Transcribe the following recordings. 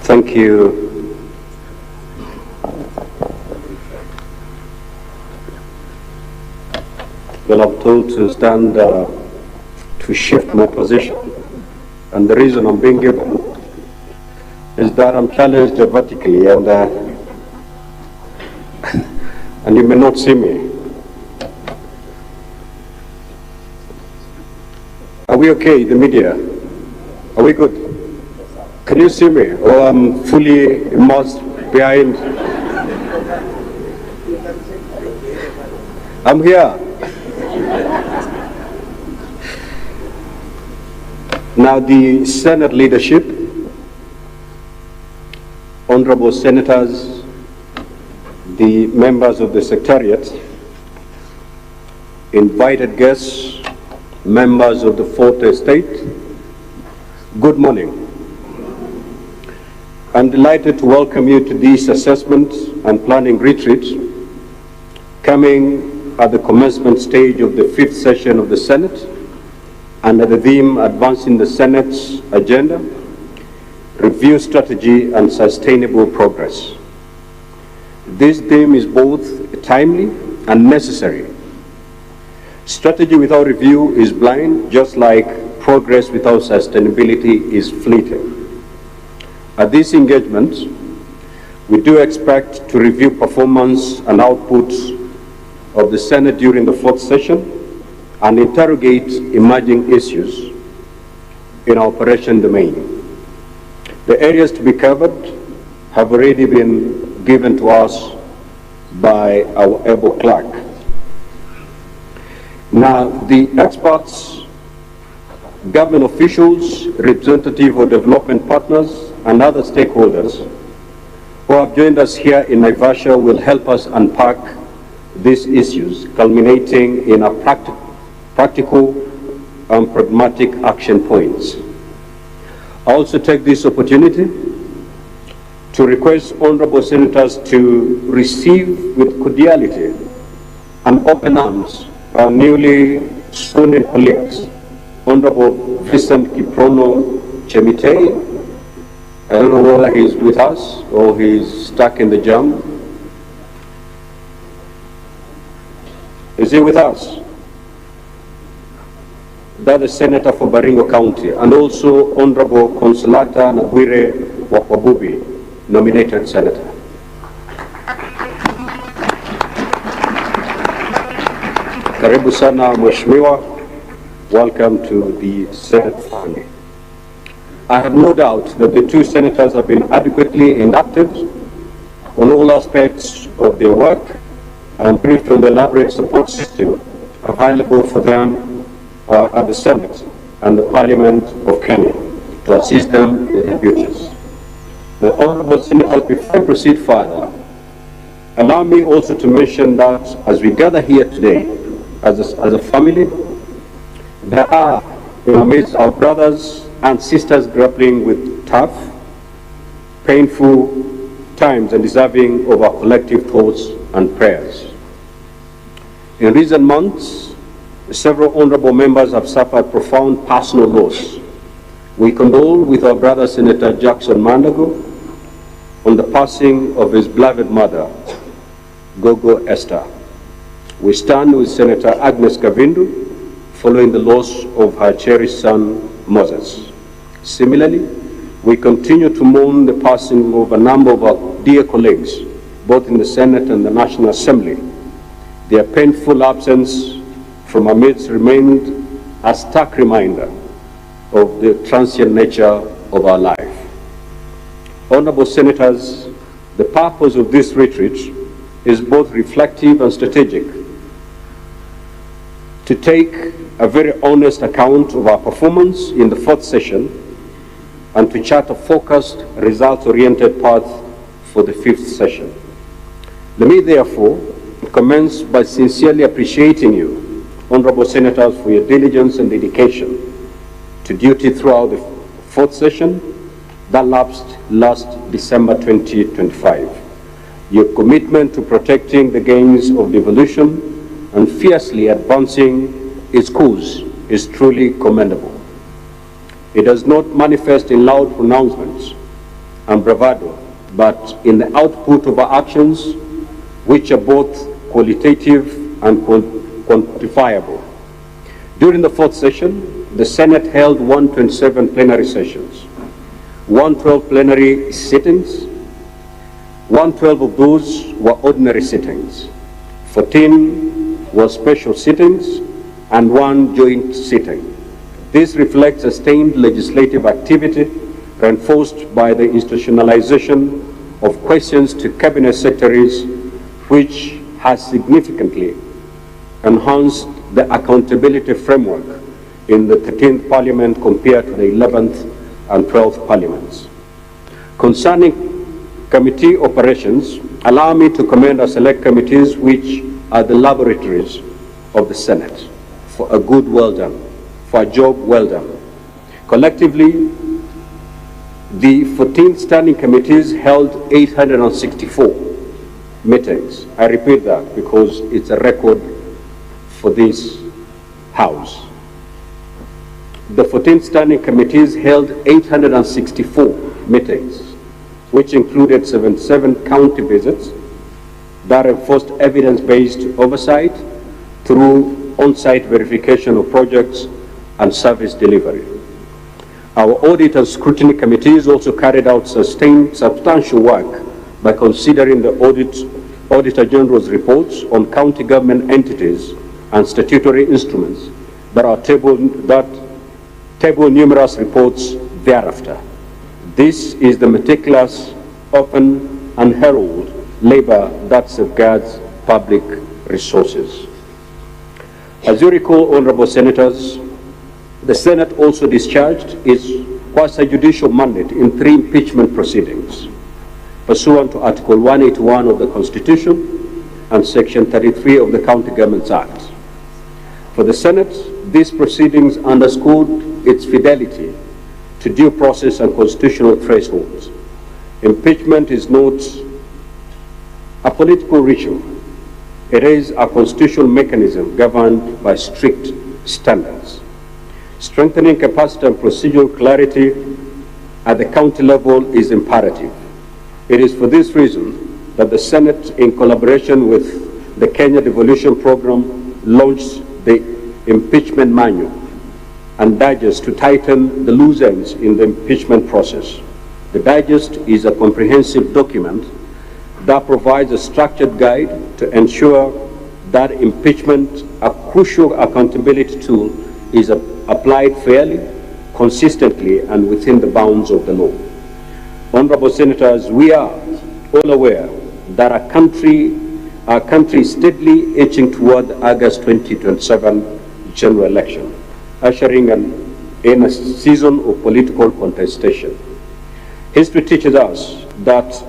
Thank you. Well, I'm told to stand to shift my position, and the reason I'm being given is that I'm challenged vertically, and and you may not see me. Are we okay, the media? Are we good? Can you see me? Or I'm fully immersed behind? I'm here. Now, the Senate leadership, honorable senators, the members of the Secretariat, invited guests, members of the Fourth Estate, good morning. I'm delighted to welcome you to this assessment and planning retreat, coming at the commencement stage of the 5th session of the Senate, under the theme Advancing the Senate's Agenda, Review Strategy and Sustainable Progress. This theme is both timely and necessary. Strategy without review is blind, just like progress without sustainability is fleeting. At this engagement, we do expect to review performance and outputs of the Senate during the 4th session and interrogate emerging issues in our operation domain. The areas to be covered have already been given to us by our able clerk. Now, the experts, government officials, representative of development partners, and other stakeholders who have joined us here in Naivasha will help us unpack these issues, culminating in a practical and pragmatic action points. I also take this opportunity to request honorable senators to receive with cordiality and open arms our newly sworn colleagues, Honorable Vincent Kiprono Chemitei. I don't know whether he's with us or he's stuck in the jam. Is he with us? That is Senator for Baringo County, and also Honorable Consolata Nagwire Wakwabubi, nominated Senator. Karibu sana Mheshimiwa. Welcome to the Senate family. I have no doubt that the two senators have been adequately inducted on all aspects of their work and briefed on the elaborate support system available for them at the Senate and the Parliament of Kenya to assist them in their duties. The Honourable Senators, before I proceed further, allow me also to mention that as we gather here today as a family, there are in our midst our brothers and sisters grappling with tough, painful times and deserving of our collective thoughts and prayers. In recent months, several honorable members have suffered profound personal loss. We condole with our brother Senator Jackson Mandago on the passing of his beloved mother, Gogo Esther. We stand with Senator Agnes Kavindu following the loss of her cherished son, Moses. Similarly, we continue to mourn the passing of a number of our dear colleagues, both in the Senate and the National Assembly. Their painful absence from our midst remained a stark reminder of the transient nature of our life. Honorable Senators, the purpose of this retreat is both reflective and strategic, to take a very honest account of our performance in the 4th session and to chart a focused, results-oriented path for the 5th session. Let me therefore commence by sincerely appreciating you, Honorable Senators, for your diligence and dedication to duty throughout the 4th session that lapsed last December 2025. Your commitment to protecting the gains of devolution and fiercely advancing its cause is truly commendable. It does not manifest in loud pronouncements and bravado, but in the output of our actions, which are both qualitative and quantifiable. During the fourth session, the Senate held 127 plenary sessions, 112 plenary sittings. 112 of those were ordinary sittings, 14 were special sittings, and 1 joint sitting. This reflects sustained legislative activity reinforced by the institutionalization of questions to cabinet secretaries, which has significantly enhanced the accountability framework in the 13th Parliament compared to the 11th and 12th Parliaments. Concerning committee operations, allow me to commend our select committees, which are the laboratories of the Senate, for a good well done, for a job well done. Collectively, the 14 standing committees held 864 meetings. I repeat that because it's a record for this House. The 14 standing committees held 864 meetings, which included 77 county visits that enforced evidence-based oversight through on-site verification of projects and service delivery. Our audit and scrutiny committees also carried out substantial work by considering the Auditor General's reports on county government entities and statutory instruments that table numerous reports thereafter. This is the meticulous, open, and herald labor that safeguards public resources. As you recall, honorable senators, the Senate also discharged its quasi-judicial mandate in 3 impeachment proceedings, pursuant to Article 181 of the Constitution and Section 33 of the County Governments Act. For the Senate, these proceedings underscored its fidelity to due process and constitutional thresholds. Impeachment is not a political ritual. It is a constitutional mechanism governed by strict standards. Strengthening capacity and procedural clarity at the county level is imperative. It is for this reason that the Senate, in collaboration with the Kenya Devolution Program, launched the impeachment manual and digest to tighten the loose ends in the impeachment process. The digest is a comprehensive document that provides a structured guide to ensure that impeachment, a crucial accountability tool, is applied fairly, consistently, and within the bounds of the law. Honorable Senators, we are all aware that our country is steadily inching toward the August 2027 general election, ushering in a season of political contestation. History teaches us that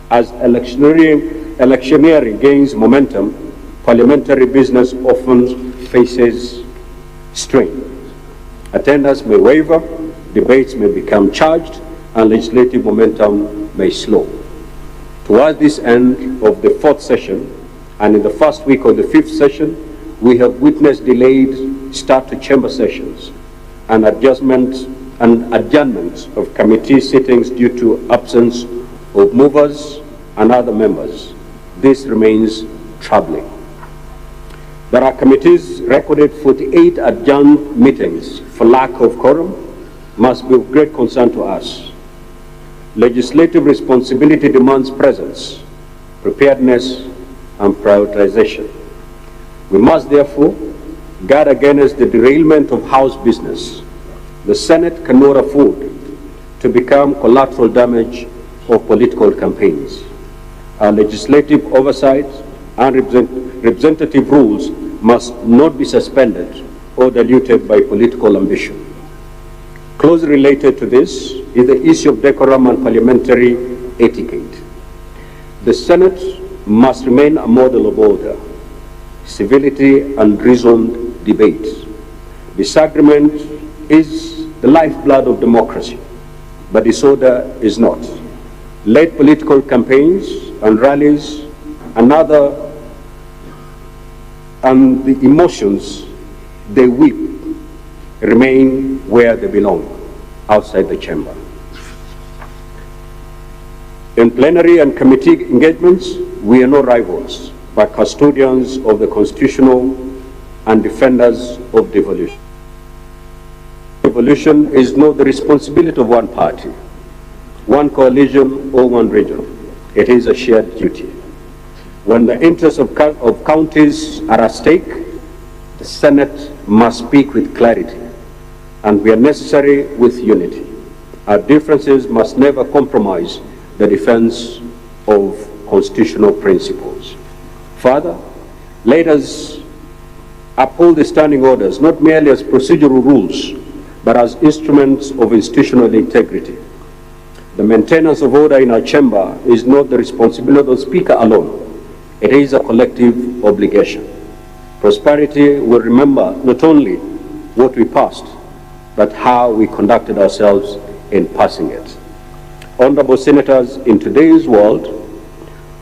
as electioneering gains momentum, parliamentary business often faces strain. Attendance may waver, debates may become charged, and legislative momentum may slow. Towards this end of the 4th session, and in the first week of the 5th session, we have witnessed delayed start to chamber sessions and adjournment of committee sittings due to absence of movers and other members. This remains troubling. There are committees recorded 48 adjourned meetings for lack of quorum must be of great concern to us. Legislative responsibility demands presence, preparedness, and prioritization. We must therefore guard against the derailment of House business. The Senate cannot afford to become collateral damage of political campaigns. Our legislative oversight and representative rules must not be suspended or diluted by political ambition. Closely related to this is the issue of decorum and parliamentary etiquette. The Senate must remain a model of order, civility, and reasoned debate. Disagreement is the lifeblood of democracy, but disorder is not. Late political campaigns and rallies and other and the emotions they weep remain where they belong, outside the chamber. In plenary and committee engagements, we are no rivals, but custodians of the constitutional and defenders of devolution. Devolution is not the responsibility of one party, one coalition, or one region. It is a shared duty. When the interests of counties are at stake, the Senate must speak with clarity, and where necessary, with unity. Our differences must never compromise the defense of constitutional principles. Further, let us uphold the standing orders not merely as procedural rules, but as instruments of institutional integrity. The maintenance of order in our chamber is not the responsibility of the Speaker alone. It is a collective obligation. Prosperity will remember not only what we passed, but how we conducted ourselves in passing it. Honorable Senators, in today's world,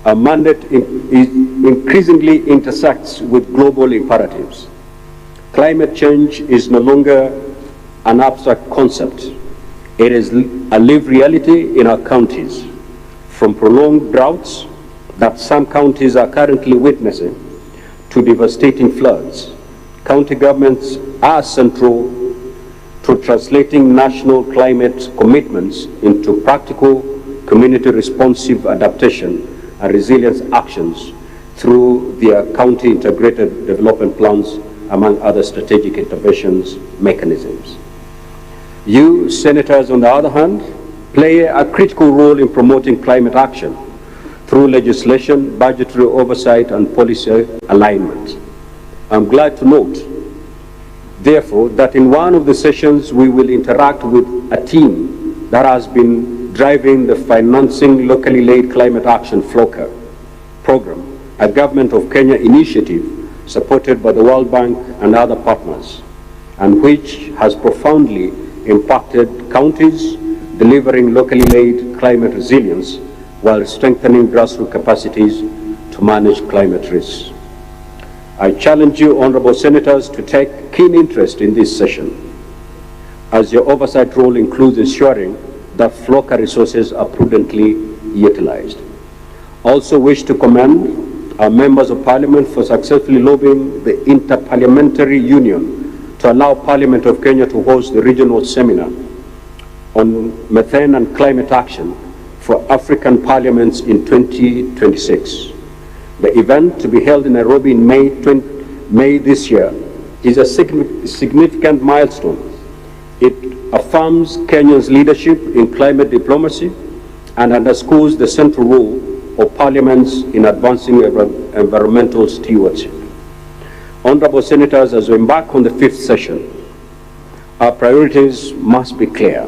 our mandate increasingly intersects with global imperatives. Climate change is no longer an abstract concept. It is a lived reality in our counties, from prolonged droughts that some counties are currently witnessing to devastating floods. County governments are central to translating national climate commitments into practical, community-responsive adaptation and resilience actions through their county integrated development plans, among other strategic interventions mechanisms. You, Senators, on the other hand, play a critical role in promoting climate action through legislation, budgetary oversight, and policy alignment. I'm glad to note, therefore, that in one of the sessions we will interact with a team that has been driving the Financing Locally Led Climate Action FLOCA program, a Government of Kenya initiative supported by the World Bank and other partners, and which has profoundly impacted counties, delivering locally led climate resilience while strengthening grassroots capacities to manage climate risks. I challenge you, Honorable Senators, to take keen interest in this session, as your oversight role includes ensuring that FLOCA resources are prudently utilized. I also wish to commend our members of Parliament for successfully lobbying the Interparliamentary Union to allow Parliament of Kenya to host the regional seminar on methane and climate action for African parliaments in 2026. The event, to be held in Nairobi in May this year, is a significant milestone. It affirms Kenya's leadership in climate diplomacy and underscores the central role of parliaments in advancing environmental stewardship. Honorable Senators, as we embark on the fifth session, our priorities must be clear.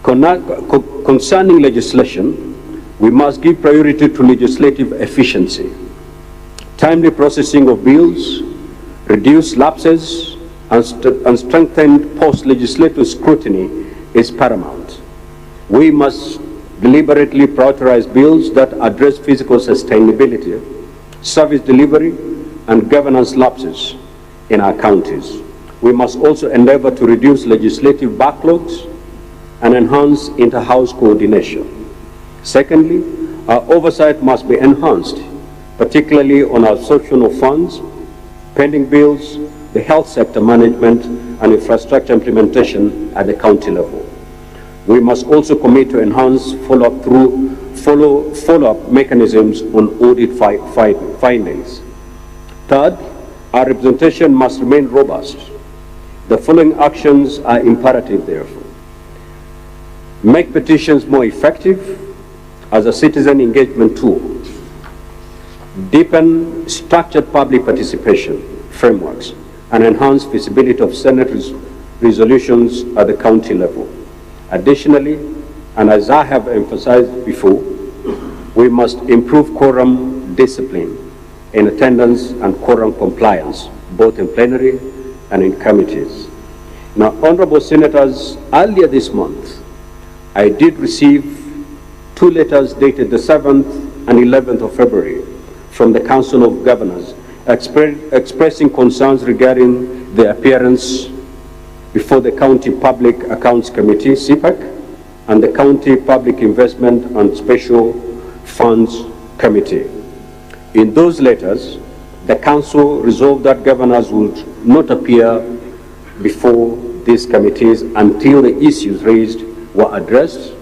Concerning legislation, we must give priority to legislative efficiency. Timely processing of bills, reduced lapses, and strengthened post-legislative scrutiny is paramount. We must deliberately prioritize bills that address physical sustainability, service delivery, and governance lapses in our counties. We must also endeavor to reduce legislative backlogs and enhance inter-house coordination. Secondly, our oversight must be enhanced, particularly on our social funds, pending bills, the health sector management, and infrastructure implementation at the county level. We must also commit to enhance follow-up through follow-up mechanisms on audit findings. Third, our representation must remain robust. The following actions are imperative, therefore. Make petitions more effective as a citizen engagement tool. Deepen structured public participation frameworks and enhance visibility of Senate resolutions at the county level. Additionally, and as I have emphasized before, we must improve quorum discipline in attendance and quorum compliance, both in plenary and in committees. Now, Honorable Senators, earlier this month, I did receive 2 letters dated the 7th and 11th of February from the Council of Governors expressing concerns regarding the appearance before the County Public Accounts Committee, CPAC, and the County Public Investment and Special Funds Committee. In those letters, the Council resolved that governors would not appear before these committees until the issues raised were addressed,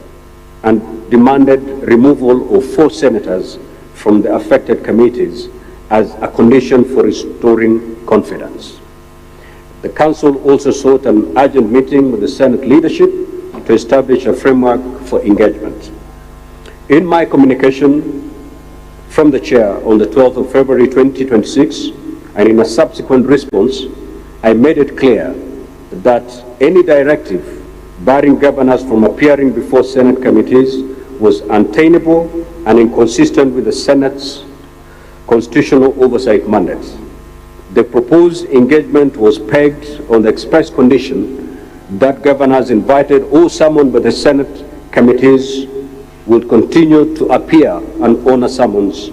and demanded removal of 4 senators from the affected committees as a condition for restoring confidence. The Council also sought an urgent meeting with the Senate leadership to establish a framework for engagement. In my communication from the Chair on the 12th of February 2026, and in a subsequent response, I made it clear that any directive barring governors from appearing before Senate committees was untenable and inconsistent with the Senate's constitutional oversight mandate. The proposed engagement was pegged on the express condition that governors invited or summoned by the Senate committees would continue to appear and honor summons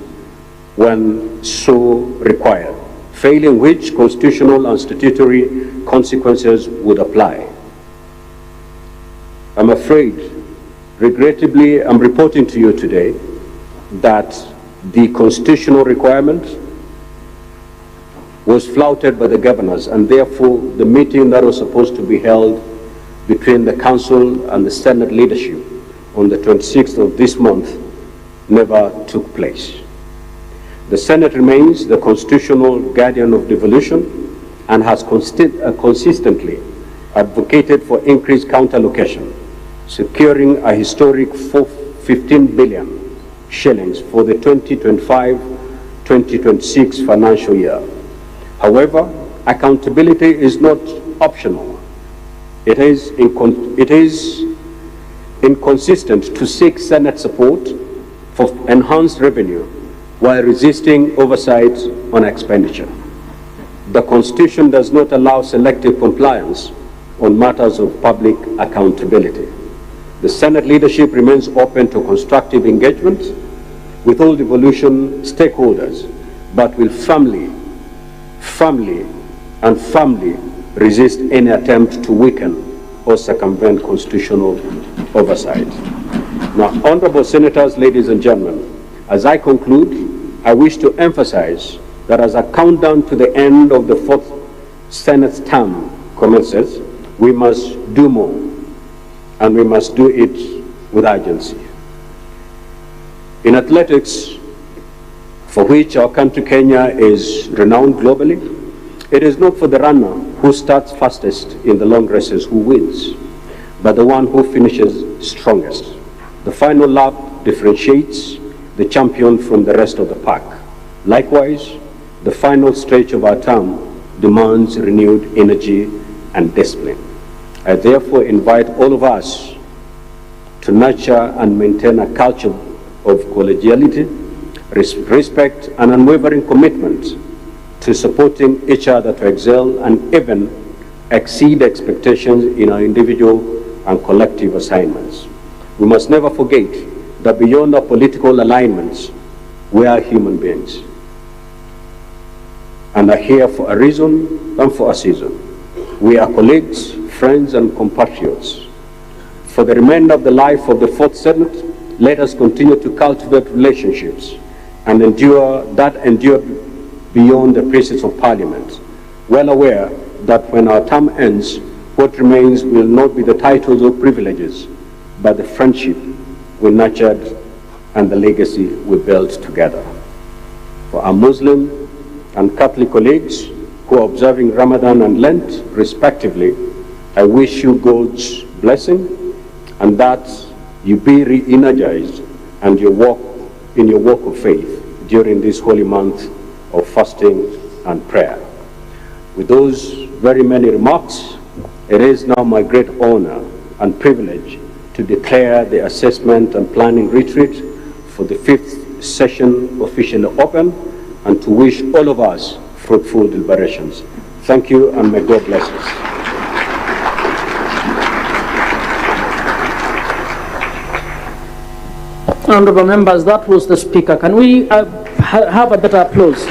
when so required, failing which constitutional and statutory consequences would apply. I'm afraid, regrettably, I'm reporting to you today that the constitutional requirement was flouted by the governors, and therefore the meeting that was supposed to be held between the Council and the Senate leadership on the 26th of this month never took place. The Senate remains the constitutional guardian of devolution and has consistently advocated for increased counter-allocation, securing a historic 15 billion shillings for the 2025-2026 financial year. However, accountability is not optional. It is inconsistent to seek Senate support for enhanced revenue while resisting oversight on expenditure. The Constitution does not allow selective compliance on matters of public accountability. The Senate leadership remains open to constructive engagement with all devolution stakeholders, but will firmly resist any attempt to weaken or circumvent constitutional oversight. Now, honorable senators, ladies and gentlemen, as I conclude, I wish to emphasize that as a countdown to the end of the 4th Senate's term commences, we must do more, and we must do it with urgency. In athletics, for which our country Kenya is renowned globally, it is not for the runner who starts fastest in the long races who wins, but the one who finishes strongest. The final lap differentiates the champion from the rest of the pack. Likewise, the final stretch of our term demands renewed energy and discipline. I therefore invite all of us to nurture and maintain a culture of collegiality, respect, and unwavering commitment to supporting each other to excel and even exceed expectations in our individual and collective assignments. We must never forget that beyond our political alignments, we are human beings and are here for a reason and for a season. We are colleagues, friends, and compatriots. For the remainder of the life of the 4th Senate, let us continue to cultivate relationships and endure beyond the precincts of Parliament, well aware that when our term ends, what remains will not be the titles or privileges, but the friendship we nurtured and the legacy we built together. For our Muslim and Catholic colleagues who are observing Ramadan and Lent respectively, I wish you God's blessing and that you be re-energized and in your walk of faith during this holy month of fasting and prayer. With those very many remarks, it is now my great honor and privilege to declare the assessment and planning retreat for the 5th session officially open and to wish all of us fruitful deliberations. Thank you, and may God bless us. Honorable members, that was the Speaker. Can we have a better applause?